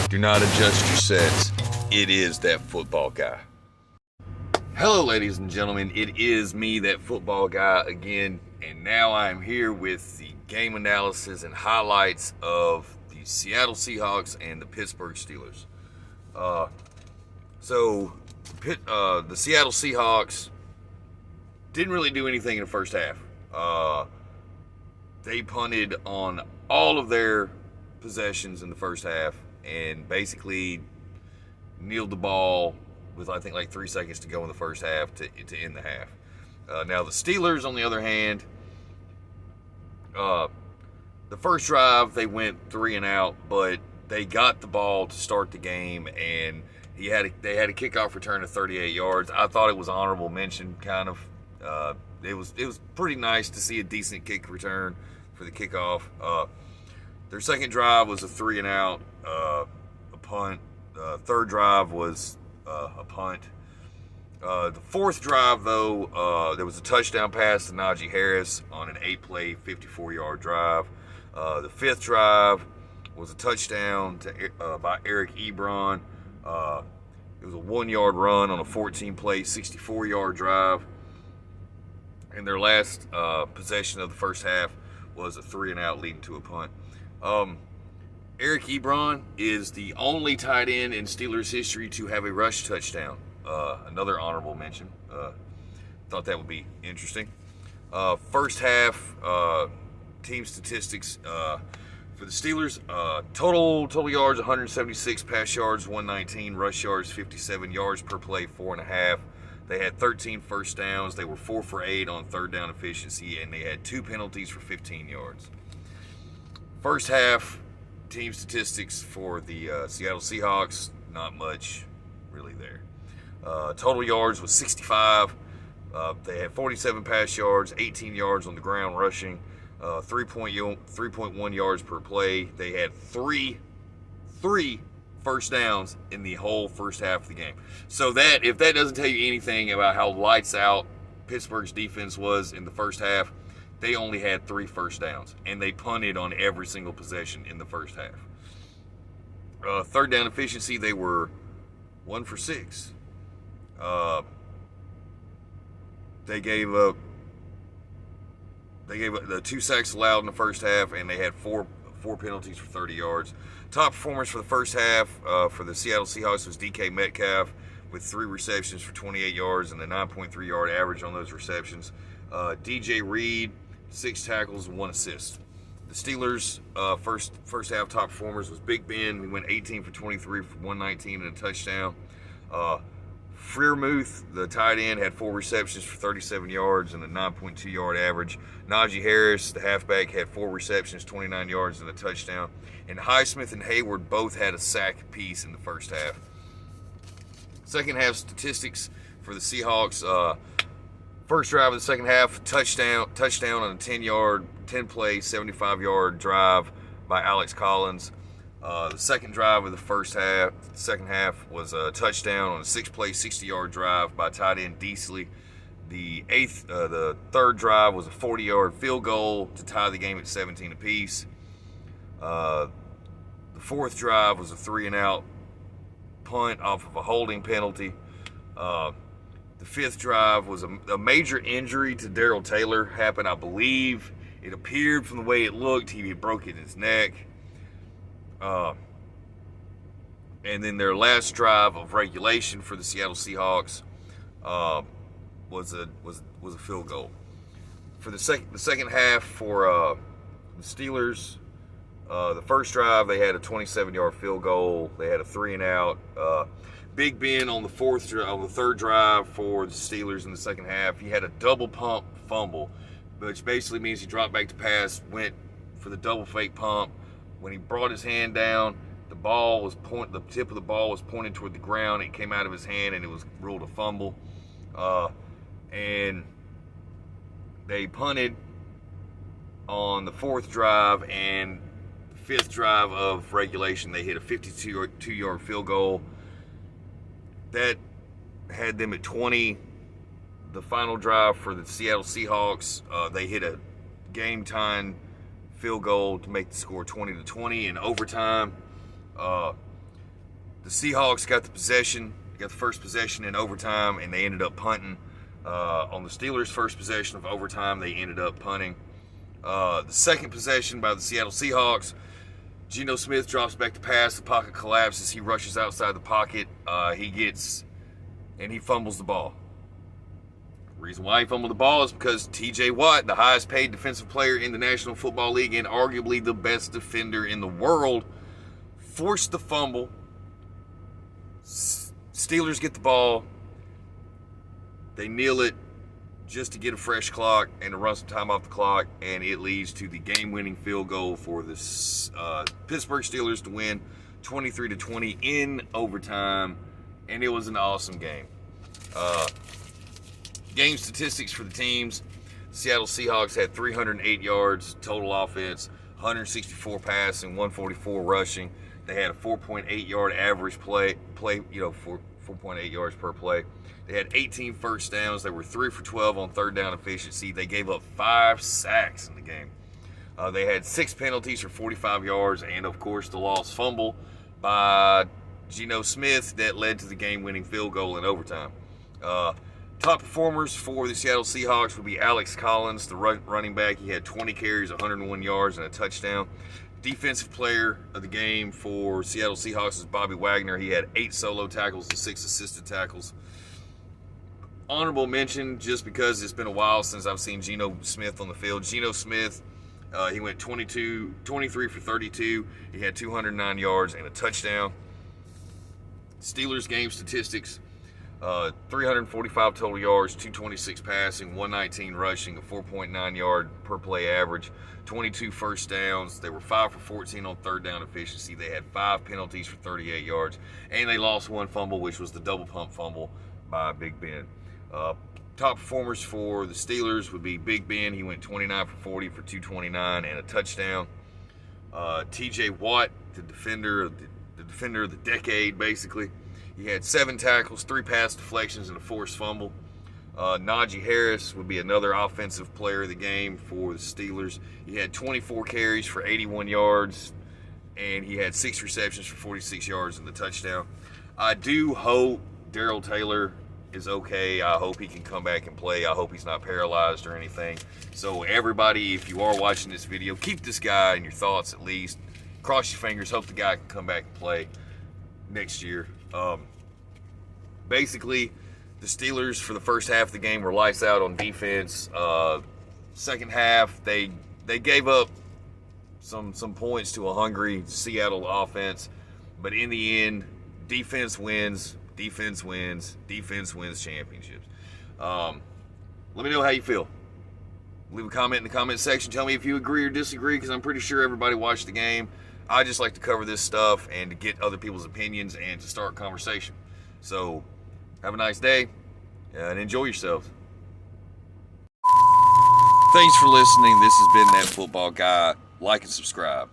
Do not adjust your sets. It is that football guy. Hello, ladies and gentlemen. It is me, that football guy, again. And now I'm here with the game analysis and highlights of the Seattle Seahawks and the Pittsburgh Steelers. The Seattle Seahawks didn't really do anything in the first half. They punted on all of their possessions in the first half and basically kneeled the ball with, I think, like 3 seconds to go in the first half to end the half. Now the Steelers, on the other hand, the first drive they went 3 and out, but they got the ball to start the game, and they had a kickoff return of 38 yards. I thought it was honorable mention, kind of. It was pretty nice to see a decent kick return for the kickoff. Their second drive was a 3 and out, a punt. Third drive was a punt. The fourth drive, though, there was a touchdown pass to Najee Harris on an 8-play, 54-yard drive. The fifth drive was a touchdown by Eric Ebron. It was a 1-yard run on a 14-play, 64-yard drive. And their last possession of the first half was a 3 and out leading to a punt. Eric Ebron is the only tight end in Steelers history to have a rush touchdown. Another honorable mention. Thought that would be interesting. First half team statistics for the Steelers: total yards 176, pass yards 119, rush yards 57, yards per play 4.5. They had 13 first downs. They were 4 for 8 on third down efficiency, and they had 2 penalties for 15 yards. First half team statistics for the Seattle Seahawks: not much really there. Total yards was 65. They had 47 pass yards, 18 yards on the ground rushing, 3.1 yards per play. They had three first downs in the whole first half of the game. So that, if that doesn't tell you anything about how lights out Pittsburgh's defense was in the first half, they only had 3 first downs, and they punted on every single possession in the first half. Third down efficiency, they were 1 for 6. They gave up the 2 sacks allowed in the first half, and they had four penalties for 30 yards. Top performers for the first half for the Seattle Seahawks was DK Metcalf with 3 receptions for 28 yards and a 9.3 yard average on those receptions. DJ Reed, 6 tackles and 1 assist. The Steelers' first half top performers was Big Ben, who went 18 for 23 for 119 and a touchdown. Freiermuth, the tight end, had 4 receptions for 37 yards and a 9.2 yard average. Najee Harris, the halfback, had 4 receptions, 29 yards and a touchdown. And Highsmith and Hayward both had a sack apiece in the first half. Second half statistics for the Seahawks: first drive of the second half, touchdown on a 10-play, 75-yard drive by Alex Collins. The second drive of the second half was a touchdown on a 6-play, 60-yard drive by tight end Deasley. The third drive was a 40-yard field goal to tie the game at 17 apiece. The fourth drive was a 3 and out punt off of a holding penalty. The fifth drive was a major injury to Darrell Taylor happened, I believe. It appeared from the way it looked he had broken his neck. And then their last drive of regulation for the Seattle Seahawks was a field goal. For the second half for the Steelers, the first drive they had a 27-yard field goal. They had a 3 and out. Big Ben on the third drive for the Steelers in the second half, he had a double pump fumble, which basically means he dropped back to pass, went for the double fake pump. When he brought his hand down, the tip of the ball was pointed toward the ground. It came out of his hand, and it was ruled a fumble. And they punted on the fourth drive, and the fifth drive of regulation, they hit a 52-yard field goal. That had them at 20. The final drive for the Seattle Seahawks, they hit a game-time field goal to make the score 20-20 in overtime. The Seahawks got the possession, got the first possession in overtime, and they ended up punting. On the Steelers' first possession of overtime, they ended up punting. The second possession by the Seattle Seahawks, Geno Smith drops back to pass. The pocket collapses. He rushes outside the pocket. He fumbles the ball. The reason why he fumbled the ball is because T.J. Watt, the highest paid defensive player in the National Football League and arguably the best defender in the world, forced the fumble. Steelers get the ball. They kneel it just to get a fresh clock and to run some time off the clock, and it leads to the game-winning field goal for the Pittsburgh Steelers to win 23-20 in overtime, and it was an awesome game. Game statistics for the teams: Seattle Seahawks had 308 yards total offense, 164 passing, 144 rushing. They had a 4.8 yard average play, 4.8 yards per play. They had 18 first downs. They were 3 for 12 on third down efficiency. They gave up 5 sacks in the game. They had 6 penalties for 45 yards, and of course the lost fumble by Geno Smith that led to the game-winning field goal in overtime. Top performers for the Seattle Seahawks would be Alex Collins, the running back. He had 20 carries, 101 yards, and a touchdown. Defensive player of the game for Seattle Seahawks is Bobby Wagner. He had 8 solo tackles and 6 assisted tackles. Honorable mention, just because it's been a while since I've seen Geno Smith on the field. Geno Smith, he went 23 for 32. He had 209 yards and a touchdown. Steelers game statistics: 345 total yards, 226 passing, 119 rushing, a 4.9 yard per play average, 22 first downs. They were 5 for 14 on third down efficiency. They had 5 penalties for 38 yards, and they lost 1 fumble, which was the double pump fumble by Big Ben. Top performers for the Steelers would be Big Ben. He went 29 for 40 for 229 and a touchdown. T.J. Watt, the defender of the decade, basically. He had 7 tackles, 3 pass deflections, and a forced fumble. Najee Harris would be another offensive player of the game for the Steelers. He had 24 carries for 81 yards, and he had 6 receptions for 46 yards and the touchdown. I do hope Darrell Taylor is okay. I hope he can come back and play. I hope he's not paralyzed or anything. So everybody, if you are watching this video, keep this guy in your thoughts at least. Cross your fingers. Hope the guy can come back and play next year. Basically, the Steelers for the first half of the game were lights out on defense. Second half, they gave up some points to a hungry Seattle offense, but in the end, defense wins. Defense wins. Defense wins championships. Let me know how you feel. Leave a comment in the comment section. Tell me if you agree or disagree, because I'm pretty sure everybody watched the game. I just like to cover this stuff and to get other people's opinions and to start conversation. So, have a nice day and enjoy yourselves. Thanks for listening. This has been That Football Guy. Like and subscribe.